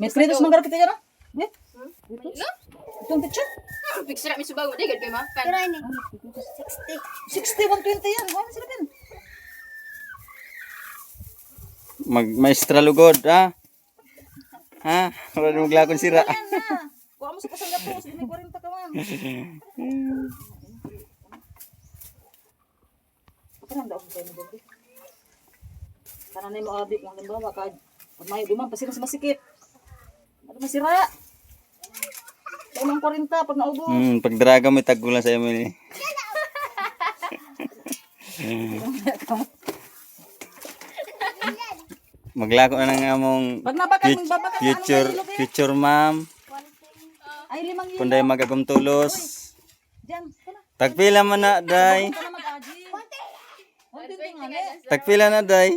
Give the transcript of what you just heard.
May pretos manggarap kita na? Di? Ano? Itong picture? Fix na mi subago di gad kay ma. Kan. 60, 120 yan. Ano sila din? Maestra lugod, ha? Ha? Wala nang maglakon sira. Yan na. Kuha mo sa kasangga po. Sige, may 40 ka man. Parang daw ko tayo na dito. Tananay mo abi kung halimbawa ka may dumang pasira sa masikip. Ano masira? Sa unang 40 pag naubos. Pagdraga mo tagulan sa Emily. Maglako na ng among Pag nabakan mong babakan future ma'am. Ay 5 yun. Kunday magagom tulos. Diyan. Kana. Tagpila man na day. Kana mag-aji. 120 nga le. Tagpila na day.